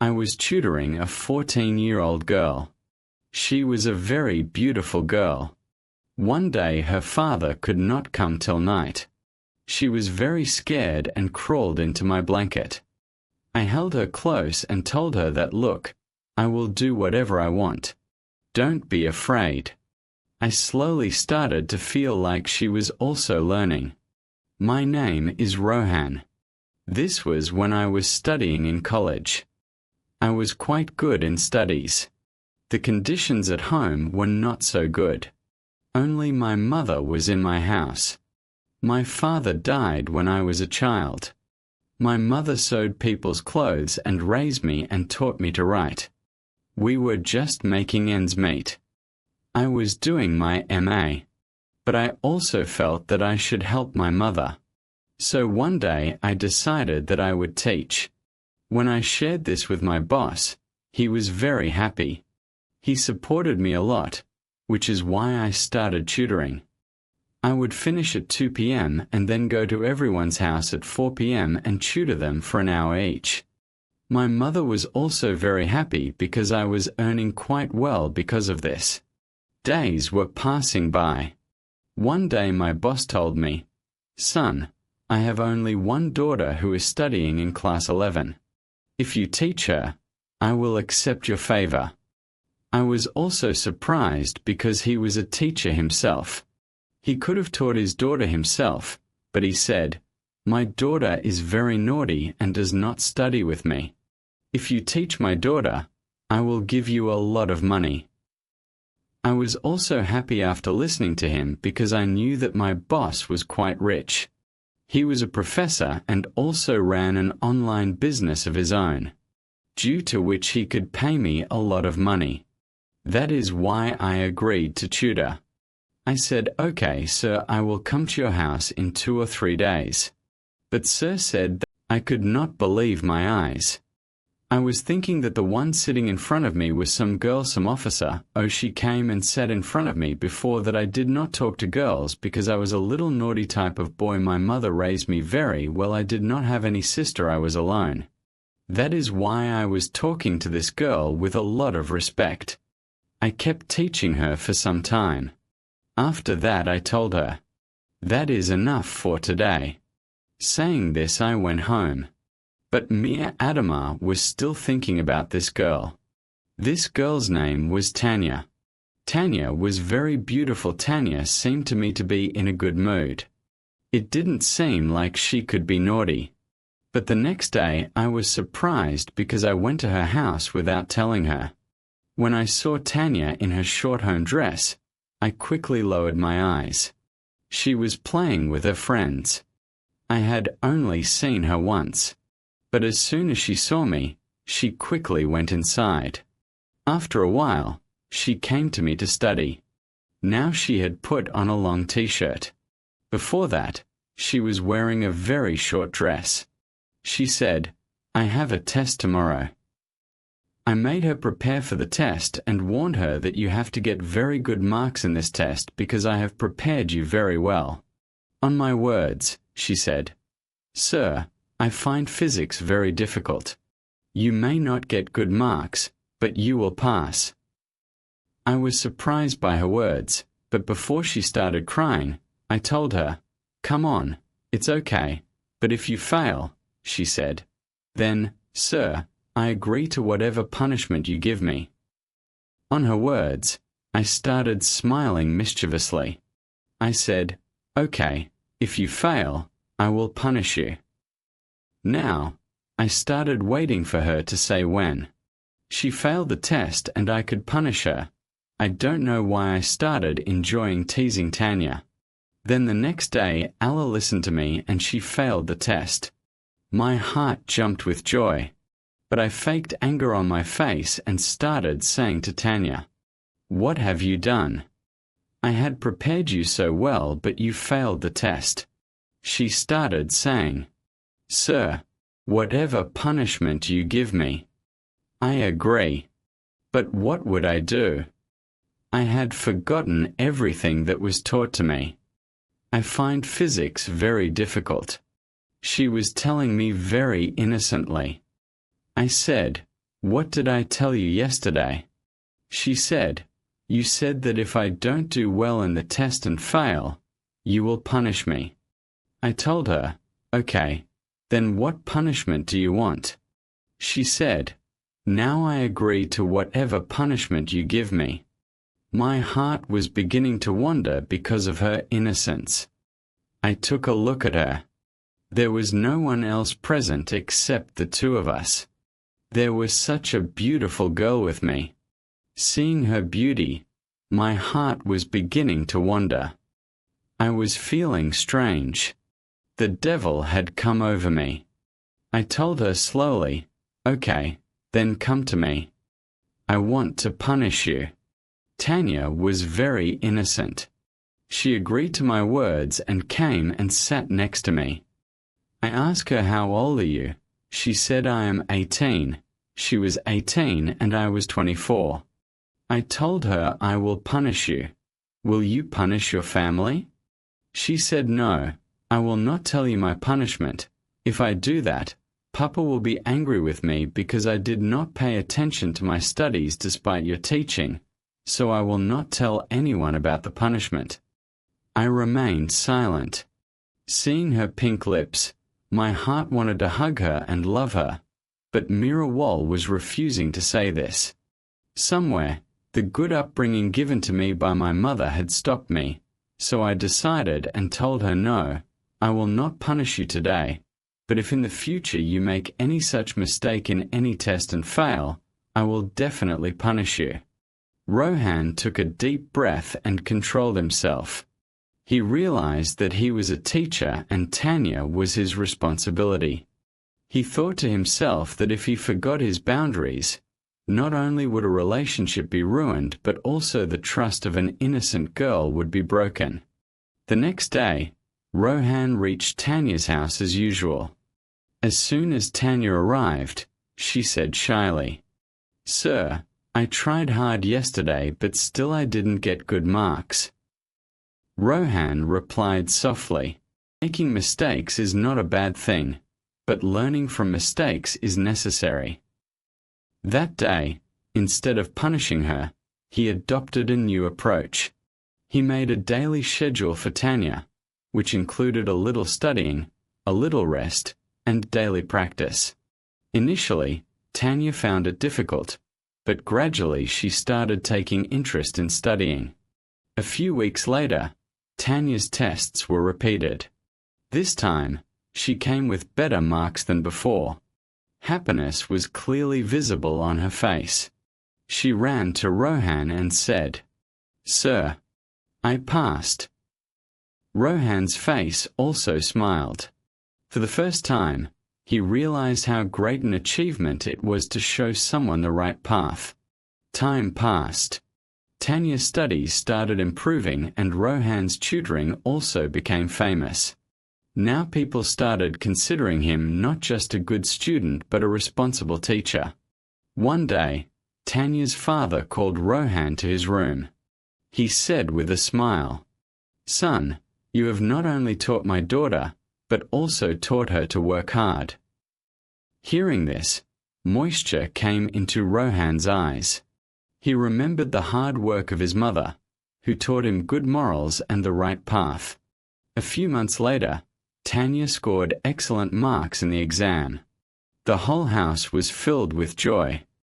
I was tutoring a 14-year-old girl. She was a very beautiful girl. One day her father could not come till night. She was very scared and crawled into my blanket. I held her close and told her that, look, I will do whatever I want. Don't be afraid. I slowly started to feel like she was also learning. My name is Rohan. This was when I was studying in college. I was quite good in studies. The conditions at home were not so good. Only my mother was in my house. My father died when I was a child. My mother sewed people's clothes and raised me and taught me to write. We were just making ends meet. I was doing my MA, but I also felt that I should help my mother. So one day I decided that I would teach. When I shared this with my boss, he was very happy. He supported me a lot, which is why I started tutoring. I would finish at 2 p.m. and then go to everyone's house at 4 p.m. and tutor them for an hour each. My mother was also very happy because I was earning quite well because of this. Days were passing by. One day my boss told me, "Son, I have only one daughter who is studying in class 11. If you teach her, I will accept your favor." I was also surprised because he was a teacher himself. He could have taught his daughter himself, but he said, "My daughter is very naughty and does not study with me. If you teach my daughter, I will give you a lot of money." I was also happy after listening to him because I knew that my boss was quite rich. He was a professor and also ran an online business of his own, due to which he could pay me a lot of money. That is why I agreed to tutor. I said, "Okay, sir, I will come to your house in 2 or 3 days." But sir said that I could not believe my eyes. I was thinking that the one sitting in front of me was some girl, some officer. Oh, she came and sat in front of me before that. I did not talk to girls because I was a little naughty type of boy. My mother raised me very well. I did not have any sister. I was alone. That is why I was talking to this girl with a lot of respect. I kept teaching her for some time. After that I told her, "That is enough for today." Saying this I went home. But Mia Adama was still thinking about this girl. This girl's name was Tanya. Tanya was very beautiful. Tanya seemed to me to be in a good mood. It didn't seem like she could be naughty. But the next day I was surprised because I went to her house without telling her. When I saw Tanya in her short home dress, I quickly lowered my eyes. She was playing with her friends. I had only seen her once. But as soon as she saw me, she quickly went inside. After a while, she came to me to study. Now she had put on a long t-shirt. Before that, she was wearing a very short dress. She said, "I have a test tomorrow." I made her prepare for the test and warned her that you have to get very good marks in this test because I have prepared you very well. "On my words," she said, "Sir, I find physics very difficult. You may not get good marks, but you will pass." I was surprised by her words, but before she started crying, I told her, "Come on, it's okay, but if you fail," she said, "then, sir, I agree to whatever punishment you give me." On her words, I started smiling mischievously. I said, "Okay, if you fail, I will punish you." Now, I started waiting for her to say when. She failed the test and I could punish her. I don't know why I started enjoying teasing Tanya. Then the next day, Ella listened to me and she failed the test. My heart jumped with joy. But I faked anger on my face and started saying to Tanya, "What have you done? I had prepared you so well, but you failed the test." She started saying, "Sir, whatever punishment you give me." I agree. But what would I do? I had forgotten everything that was taught to me. I find physics very difficult. She was telling me very innocently. I said, "What did I tell you yesterday?" She said, "You said that if I don't do well in the test and fail, you will punish me." I told her, "Okay, then what punishment do you want?" She said, "Now I agree to whatever punishment you give me." My heart was beginning to wander because of her innocence. I took a look at her. There was no one else present except the two of us. There was such a beautiful girl with me. Seeing her beauty, my heart was beginning to wander. I was feeling strange. The devil had come over me. I told her slowly, "Okay, then come to me. I want to punish you." Tanya was very innocent. She agreed to my words and came and sat next to me. I asked her, "How old are you?" She said, "I am 18. She was 18 and I was 24. I told her, "I will punish you. Will you punish your family?" She said, "No, I will not tell you my punishment. If I do that, Papa will be angry with me because I did not pay attention to my studies despite your teaching, so I will not tell anyone about the punishment." I remained silent. Seeing her pink lips, my heart wanted to hug her and love her, but Mira Wall was refusing to say this. Somewhere, the good upbringing given to me by my mother had stopped me, so I decided and told her, "No, I will not punish you today, but if in the future you make any such mistake in any test and fail, I will definitely punish you." Rohan took a deep breath and controlled himself. He realized that he was a teacher and Tanya was his responsibility. He thought to himself that if he forgot his boundaries, not only would a relationship be ruined, but also the trust of an innocent girl would be broken. The next day, Rohan reached Tanya's house as usual. As soon as Tanya arrived, she said shyly, "Sir, I tried hard yesterday, but still I didn't get good marks." Rohan replied softly, "Making mistakes is not a bad thing, but learning from mistakes is necessary." That day, instead of punishing her, he adopted a new approach. He made a daily schedule for Tanya, which included a little studying, a little rest, and daily practice. Initially, Tanya found it difficult, but gradually she started taking interest in studying. A few weeks later, Tanya's tests were repeated. This time, she came with better marks than before. Happiness was clearly visible on her face. She ran to Rohan and said, "Sir, I passed." Rohan's face also smiled. For the first time, he realized how great an achievement it was to show someone the right path. Time passed. Tanya's studies started improving and Rohan's tutoring also became famous. Now people started considering him not just a good student but a responsible teacher. One day, Tanya's father called Rohan to his room. He said with a smile, "Son, you have not only taught my daughter, but also taught her to work hard." Hearing this, moisture came into Rohan's eyes. He remembered the hard work of his mother, who taught him good morals and the right path. A few months later, Tanya scored excellent marks in the exam. The whole house was filled with joy.